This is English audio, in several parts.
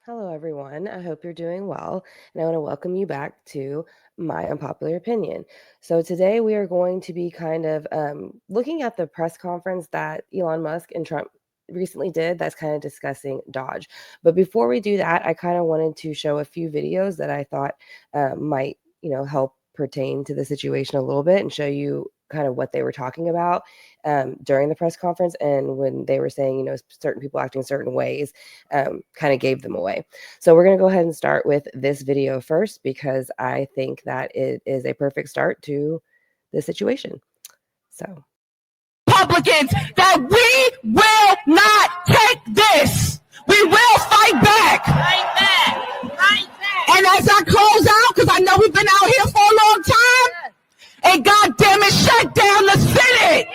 Hello, everyone. I hope you're doing well, and I want to welcome you back to My Unpopular Opinion. So, today we are going to be kind of looking at the press conference that Elon Musk and Trump recently did that's kind of discussing Dodge. But before we do that, I kind of wanted to show a few videos that I thought might, help pertain to the situation a little bit and show you kind of what they were talking about during the press conference and when they were saying, certain people acting certain ways kind of gave them away. So we're going to go ahead and start with this video first because I think that it is a perfect start to the situation. So, Republicans, that we will not take this. We will fight back. Fight back. Fight back. And as I close out, because I know we've been out here for a long time, and goddamn it, shut down the Senate.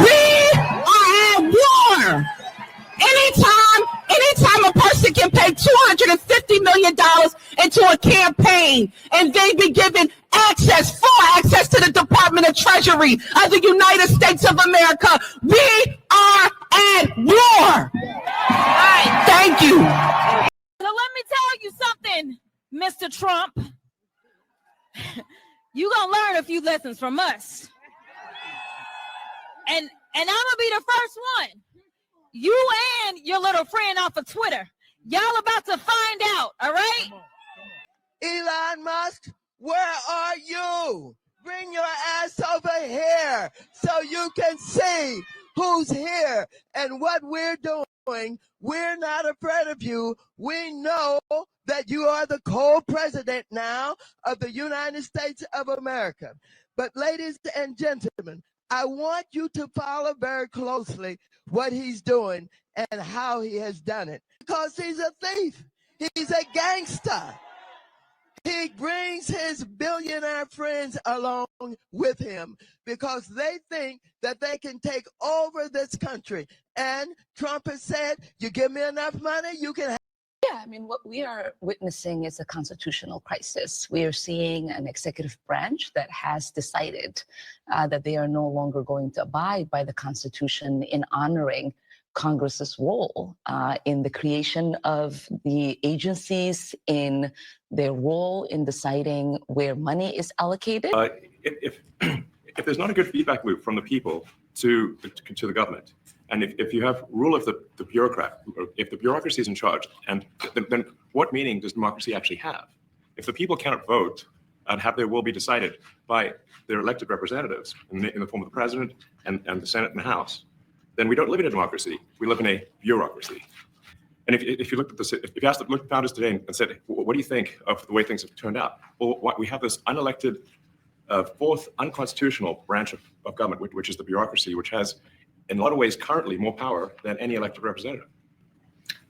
We are at war. Anytime a person can pay $250 million into a campaign and they be given full access to the Department of Treasury of the United States of America, we are at war. Thank you. So let me tell you something, Mr. Trump. You're going to learn a few lessons from us. And I'm going to be the first one. You and your little friend off of Twitter. Y'all about to find out, all right? Elon Musk, where are you? Bring your ass over here so you can see who's here and what we're doing. We're not afraid of you. We know that you are the co-president now of the United States of America. But ladies and gentlemen, I want you to follow very closely what he's doing and how he has done it. Because he's a thief. He's a gangster. He brings his billionaire friends along with him because they think that they can take over this country. And Trump has said, you give me enough money, you can Yeah, I mean, what we are witnessing is a constitutional crisis. We are seeing an executive branch that has decided that they are no longer going to abide by the Constitution in honoring Congress's role in the creation of the agencies, in their role in deciding where money is allocated. If there's not a good feedback loop from the people to the government, and if you have rule of the bureaucrat, if the bureaucracy is in charge, and then what meaning does democracy actually have? If the people cannot vote and have their will be decided by their elected representatives in the form of the president and the Senate and the House, then we don't live in a democracy. We live in a bureaucracy. And if you looked at if you asked the founders today and said, what do you think of the way things have turned out? Well, we have this unelected, fourth unconstitutional branch of government, which is the bureaucracy, which has, in a lot of ways, currently more power than any elected representative.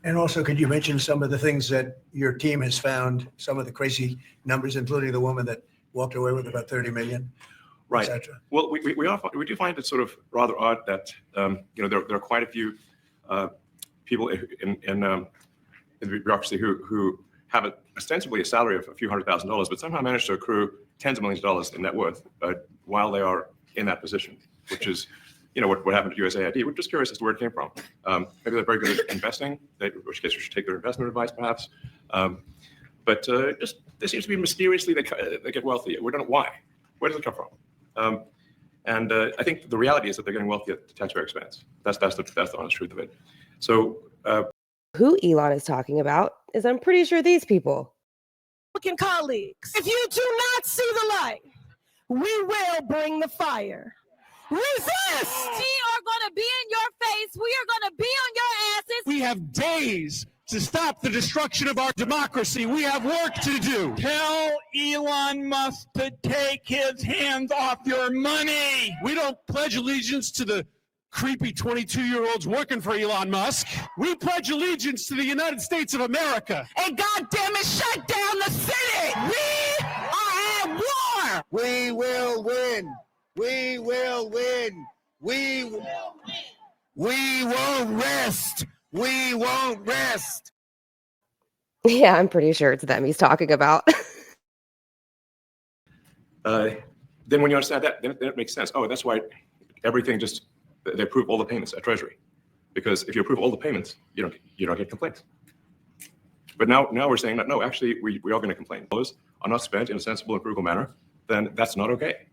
And also, could you mention some of the things that your team has found, some of the crazy numbers, including the woman that walked away with about 30 million, right? Et cetera? Well, we do find it sort of rather odd that there are quite a few people in the bureaucracy who have ostensibly a salary of a few $100,000, but somehow manage to accrue tens of millions of dollars in net worth while they are in that position, which is what happened to USAID. We're just curious as to where it came from. Maybe they're very good at investing, in which case we should take their investment advice, perhaps. But just there seems to be mysteriously they get wealthy. We don't know why. Where does it come from? And I think the reality is that they're getting wealthy at the taxpayer expense. That's the honest truth of it. So who Elon is talking about is, I'm pretty sure, these people. Colleagues, if you do not see the light, we will bring the fire. Resist! We are going to be in your face. We are going to be on your asses. We have days to stop the destruction of our democracy. We have work to do. Tell Elon Musk to take his hands off your money. We don't pledge allegiance to the creepy 22-year-olds working for Elon Musk. We pledge allegiance to the United States of America. And goddamn it, shut down the Senate. We are at war. We will win. We will win. We won't rest. We won't rest. Yeah, I'm pretty sure it's them he's talking about. Then when you understand that, then it makes sense. Oh, that's why everything they approve all the payments at Treasury. because if you approve all the payments, you don't get complaints. But now we're saying that no, actually we are going to complain. Those are not spent in a sensible and frugal manner, then that's not okay.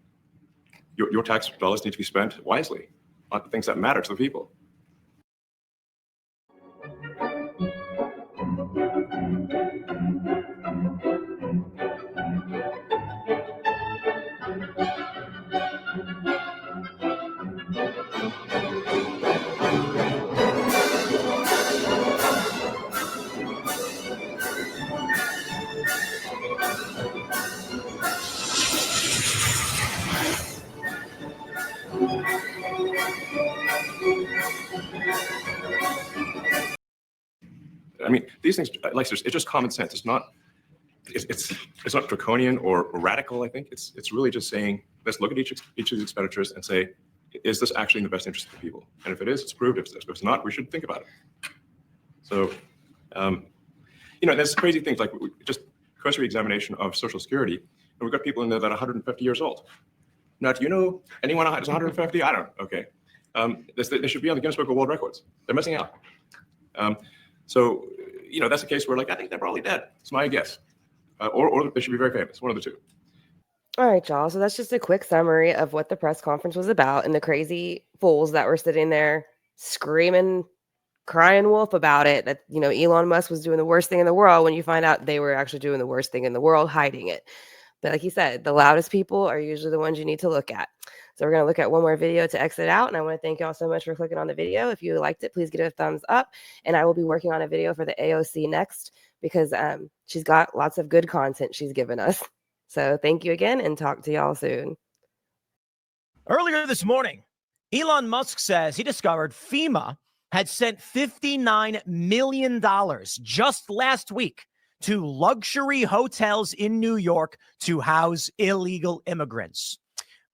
Your tax dollars need to be spent wisely on things that matter to the people. I mean, these things, like, it's just common sense. It's not draconian or radical. I think it's really just saying, let's look at each of these expenditures and say, is this actually in the best interest of the people? And if it is, it's approved. If it's not, we should think about it. So, there's crazy things like just cursory examination of Social Security, and we've got people in there that are 150 years old. Now, do you know anyone who's 150? I don't. Okay, they should be on the Guinness Book of World Records. They're missing out. So, that's a case where, like, I think they're probably dead. It's my guess. Or they should be very famous, one of the two. All right, y'all. So that's just a quick summary of what the press conference was about and the crazy fools that were sitting there screaming, crying wolf about it. That, Elon Musk was doing the worst thing in the world when you find out they were actually doing the worst thing in the world, hiding it. But like you said, the loudest people are usually the ones you need to look at. So we're going to look at one more video to exit out. And I want to thank y'all so much for clicking on the video. If you liked it, please give it a thumbs up. And I will be working on a video for the AOC next because she's got lots of good content she's given us. So thank you again and talk to y'all soon. Earlier this morning, Elon Musk says he discovered FEMA had sent $59 million just last week to luxury hotels in New York to house illegal immigrants.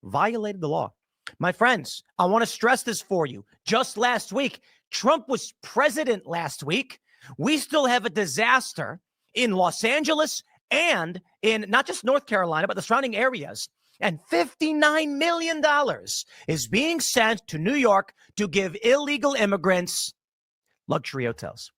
Violated the law. My friends, I want to stress this for you. Just last week, Trump was president last week. We still have a disaster in Los Angeles and in not just North Carolina, but the surrounding areas. And $59 million is being sent to New York to give illegal immigrants luxury hotels.